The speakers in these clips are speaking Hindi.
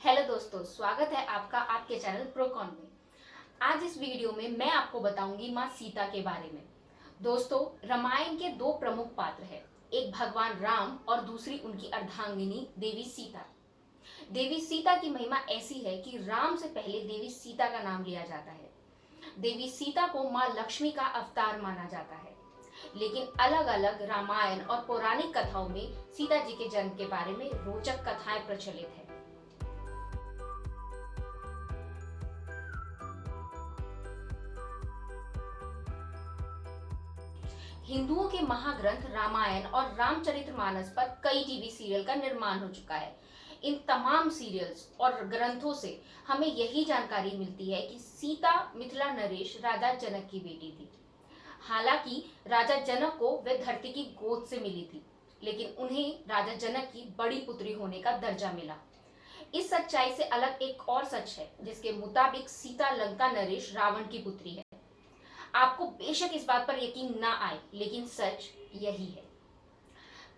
हेलो दोस्तों, स्वागत है आपका आपके चैनल प्रोकॉन में। आज इस वीडियो में मैं आपको बताऊंगी माँ सीता के बारे में। दोस्तों, रामायण के दो प्रमुख पात्र हैं, एक भगवान राम और दूसरी उनकी अर्धांगिनी देवी सीता। देवी सीता की महिमा ऐसी है कि राम से पहले देवी सीता का नाम लिया जाता है। देवी सीता को माँ लक्ष्मी का अवतार माना जाता है, लेकिन अलग अलग रामायण और पौराणिक कथाओं में सीता जी के जन्म के बारे में रोचक कथाएं प्रचलित है। हिंदुओं के महाग्रंथ रामायण और रामचरितमानस पर कई टीवी सीरियल का निर्माण हो चुका है। इन तमाम सीरियल्स और ग्रंथों से हमें यही जानकारी मिलती है कि सीता मिथिला नरेश राजा जनक की बेटी थी। हालांकि राजा जनक को वे धरती की गोद से मिली थी, लेकिन उन्हें राजा जनक की बड़ी पुत्री होने का दर्जा मिला। इस सच्चाई से अलग एक और सच है, जिसके मुताबिक सीता लंका नरेश रावण की पुत्री है। आपको बेशक इस बात पर यकीन ना आए, लेकिन सच यही है।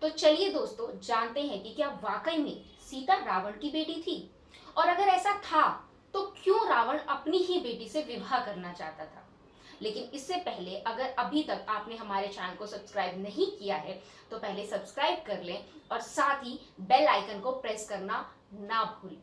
तो चलिए दोस्तों, जानते हैं कि क्या वाकई में सीता रावण की बेटी थी, और अगर ऐसा था तो क्यों रावण अपनी ही बेटी से विवाह करना चाहता था। लेकिन इससे पहले, अगर अभी तक आपने हमारे चैनल को सब्सक्राइब नहीं किया है तो पहले सब्सक्राइब कर लें और साथ ही बेल आइकन को प्रेस करना ना भूलें।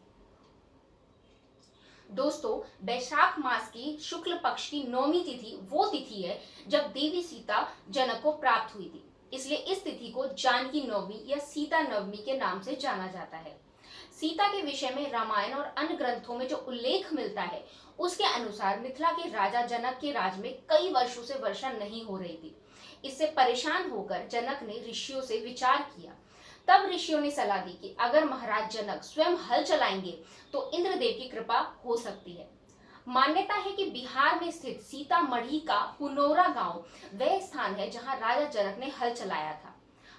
दोस्तों, वैशाख मास की शुक्ल पक्ष की नौवीं तिथि वो तिथि है जब देवी सीता जनक को प्राप्त हुई थी। इसलिए इस तिथि को जानकी नवमी या सीता नवमी के नाम से जाना जाता है। सीता के विषय में रामायण और अन्य ग्रंथों में जो उल्लेख मिलता है, उसके अनुसार मिथिला के राजा जनक के राज में कई वर्षों से वर्षा नहीं हो रही थी। इससे परेशान होकर जनक ने ऋषियों से विचार किया। तब ऋषियों ने सलाह दी कि अगर महाराज जनक स्वयं हल चलाएंगे तो इंद्रदेव की कृपा हो सकती है। मान्यता है कि बिहार में स्थित सीतामढ़ी का पुनौरा गांव वह स्थान है जहां राजा जनक ने हल चलाया था।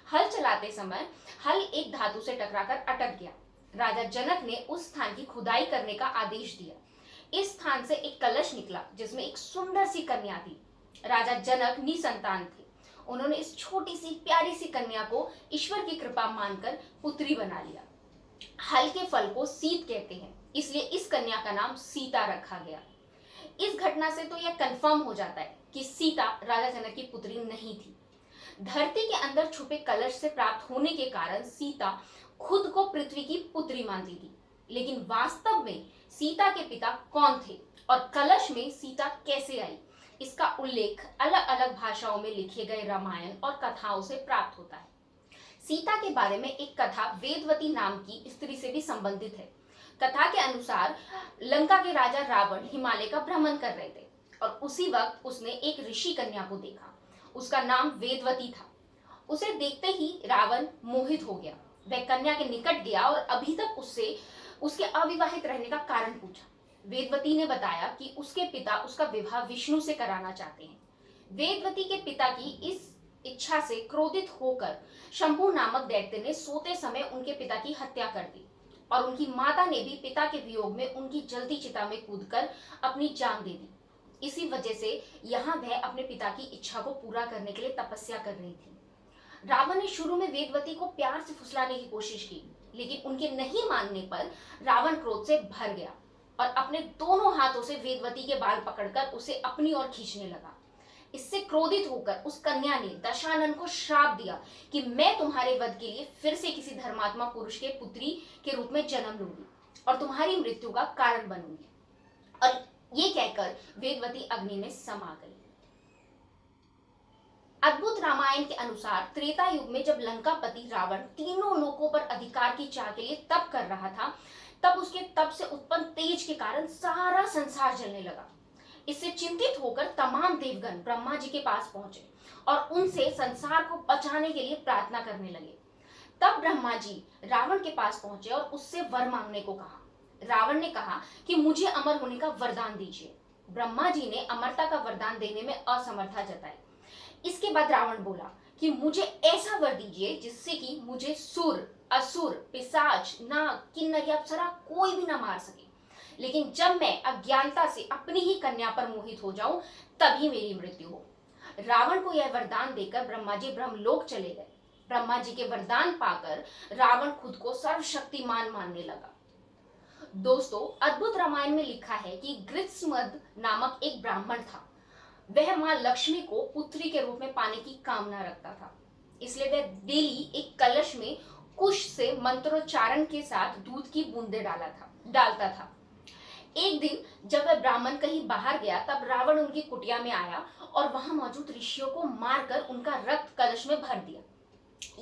हल चलाते समय हल एक धातु से टकराकर अटक गया। राजा जनक ने उस स्थान की खुदाई करने का आदेश दिया। इस स्थान से एक कलश निकला जिसमें एक सुंदर सी कन्या थी। राजा जनक निसंतान थे। उन्होंने इस छोटी सी प्यारी सी कन्या को ईश्वर की कृपा मानकर पुत्री बना लिया। हल के फल को सीत कहते हैं, इसलिए इस कन्या का नाम सीता रखा गया। इस घटना से तो यह कंफर्म हो जाता है कि सीता राजा जनक की पुत्री नहीं थी। धरती के अंदर छुपे कलश से प्राप्त होने के कारण सीता खुद को पृथ्वी की पुत्री मानती थी। लेकिन वास्तव में सीता के पिता कौन थे और कलश में सीता कैसे आई, इसका उल्लेख अलग अलग भाषाओं में लिखे गए रामायण और कथाओं से प्राप्त होता है। सीता के बारे में एक कथा वेदवती नाम की स्त्री से भी संबंधित है। कथा के अनुसार लंका के राजा रावण हिमालय का भ्रमण कर रहे थे और उसी वक्त उसने एक ऋषि कन्या को देखा। उसका नाम वेदवती था। उसे देखते ही रावण मोहित हो गया। वह कन्या के निकट गया और अभी तक उससे उसके अविवाहित रहने का कारण पूछा। वेदवती ने बताया कि उसके पिता उसका विवाह विष्णु से कराना चाहते हैं। वेदवती के पिता की इस इच्छा से क्रोधित होकर शंभु नामक दैत्य ने सोते समय उनके पिता की हत्या कर दी और उनकी माता ने भी पिता के वियोग में उनकी जलती चिता में कूदकर अपनी जान दे दी। इसी वजह से यहाँ वह अपने पिता की इच्छा को पूरा करने के लिए तपस्या कर रही थी। रावण ने शुरू में वेदवती को प्यार से फुसलाने की कोशिश की, लेकिन उनके नहीं मानने पर रावण क्रोध से भर गया और अपने दोनों हाथों से वेदवती के बाल पकड़कर उसे अपनी ओर खींचने लगा। इससे क्रोधित होकर उस कन्या ने दशानन को श्राप दिया कि मैं तुम्हारे वध के लिए फिर से किसी धर्मात्मा पुरुष के पुत्री के रूप में जन्म लूंगी और तुम्हारी मृत्यु का कारण बनूंगी। और ये कहकर वेदवती अग्नि में समा गई। अद्भुत रामायण के अनुसार त्रेता युग में जब लंकापति रावण तीनों लोकों पर अधिकार की चाह के लिए तप कर रहा था, तब उसके तप से उत्पन्न तेज के कारण सारा संसार जलने लगा। इससे चिंतित होकर तमाम देवगण ब्रह्मा जी के पास पहुंचे और उनसे संसार को बचाने के लिए प्रार्थना करने लगे। तब ब्रह्मा जी रावण के पास पहुंचे और उससे वर मांगने को कहा। रावण ने कहा कि मुझे अमर होने का वरदान दीजिए। ब्रह्मा जी ने अमरता का वरदान देने में असमर्थता जताई। इसके बाद रावण बोला कि मुझे ऐसा वर दीजिए जिससे कि मुझे सुर, असुर, पिशाच, नाग, किन्नर या अप्सरा कोई भी ना मार सके, लेकिन जब मैं अज्ञानता से अपनी ही कन्या पर मोहित हो जाऊं तभी मेरी मृत्यु हो। रावण को यह वरदान देकर ब्रह्मा जी ब्रह्मलोक चले गए। ब्रह्मा जी के वरदान पाकर रावण खुद को सर्वशक्तिमान मानने लगा। दोस्तों, अद्भुत रामायण में लिखा है कि गृत्समद नामक एक ब्राह्मण था। वह मां लक्ष्मी को पुत्री के रूप में पाने की कामना रखता था। इसलिए वह डेली एक कलश में कुश से मंत्रोच्चारण के साथ दूध की बूंदें डालता था। एक दिन जब वह ब्राह्मण कहीं बाहर गया, तब रावण उनकी कुटिया में आया और वहां मौजूद ऋषियों को मारकर उनका रक्त कलश में भर दिया।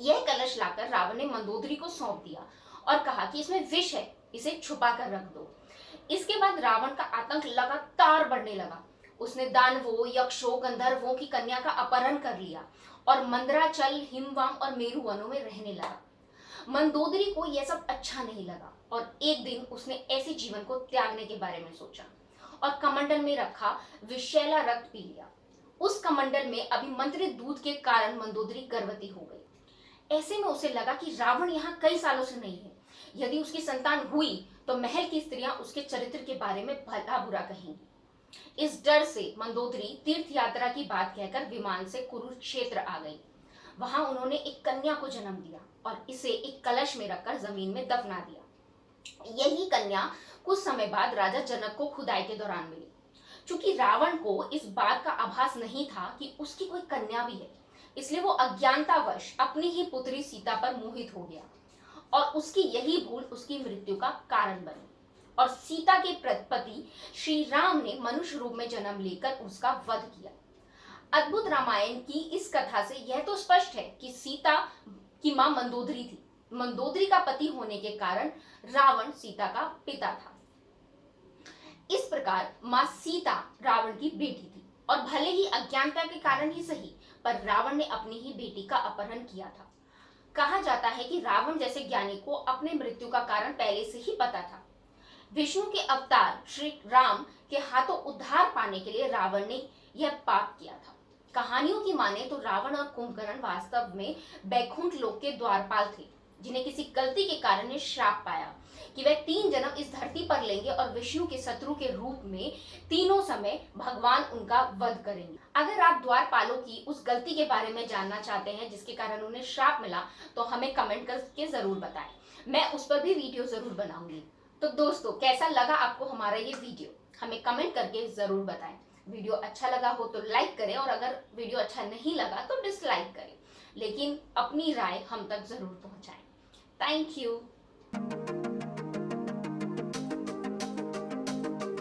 यह कलश लाकर रावण ने मंदोदरी को सौंप दिया और कहा कि इसमें विष है, इसे छुपा कर रख दो। इसके बाद रावण का आतंक लगातार बढ़ने लगा। उसने दानवों, यक्षों, गंधर्वों की कन्या का अपहरण कर लिया और मंदराचल, हिमवाम और मेरु वनों में रहने लगा। मंदोदरी को यह सब अच्छा नहीं लगा और एक दिन उसने ऐसे जीवन को त्यागने के बारे में सोचा और कमंडल में रखा विषैला रक्त पी लिया। उस कमंडल में अभिमंत्रित दूध के कारण मंदोदरी गर्भवती हो गई। ऐसे में उसे लगा कि रावण यहाँ कई सालों से नहीं है। यदि उसकी संतान हुई तो महल की स्त्रियां उसके चरित्र के बारे में भला बुरा कहेंगी। इस डर से मंदोदरी तीर्थ यात्रा की बात कहकर विमान से कुरुक्षेत्र आ गई। वहां उन्होंने एक कन्या को जन्म दिया और इसे एक कलश में रखकर जमीन में दफना दिया। यही कन्या कुछ समय बाद राजा जनक को खुदाई के दौरान मिली। चूंकि रावण को इस बात का आभास नहीं था कि उसकी कोई कन्या भी है, इसलिए वो अज्ञानतावश अपनी ही पुत्री सीता पर मोहित हो गया और उसकी यही भूल उसकी मृत्यु का कारण बनी। और सीता के पति श्री राम ने मनुष्य रूप में जन्म लेकर उसका वध किया। अद्भुत रामायण की इस कथा से यह तो स्पष्ट है कि सीता की मां मंदोदरी थी। मंदोदरी का पति होने के कारण रावण सीता का पिता था। इस प्रकार मां सीता रावण की बेटी थी और भले ही अज्ञानता के कारण ही सही, पर रावण ने अपनी ही बेटी का अपहरण किया था। कहा जाता है कि रावण जैसे ज्ञानी को अपने मृत्यु का कारण पहले से ही पता था। विष्णु के अवतार श्री राम के हाथों उद्धार पाने के लिए रावण ने यह पाप किया था। कहानियों की माने तो रावण और कुंभकर्ण वास्तव में बैकुंठ लोक के द्वारपाल थे, जिन्हें किसी गलती के कारण ने श्राप पाया कि वे 3 जन्म इस धरती पर लेंगे और विष्णु के शत्रु के रूप में तीनों समय भगवान उनका वध करेंगे। अगर आप द्वारपालों की उस गलती के बारे में जानना चाहते हैं जिसके कारण उन्हें श्राप मिला, तो हमें कमेंट करके जरूर बताएं। मैं उस पर भी वीडियो जरूर बनाऊंगी। तो दोस्तों, कैसा लगा आपको हमारा ये वीडियो, हमें कमेंट करके जरूर बताएं। वीडियो अच्छा लगा हो तो लाइक करें और अगर वीडियो अच्छा नहीं लगा तो डिसलाइक करें, लेकिन अपनी राय हम तक जरूर पहुंचाएं। Thank you.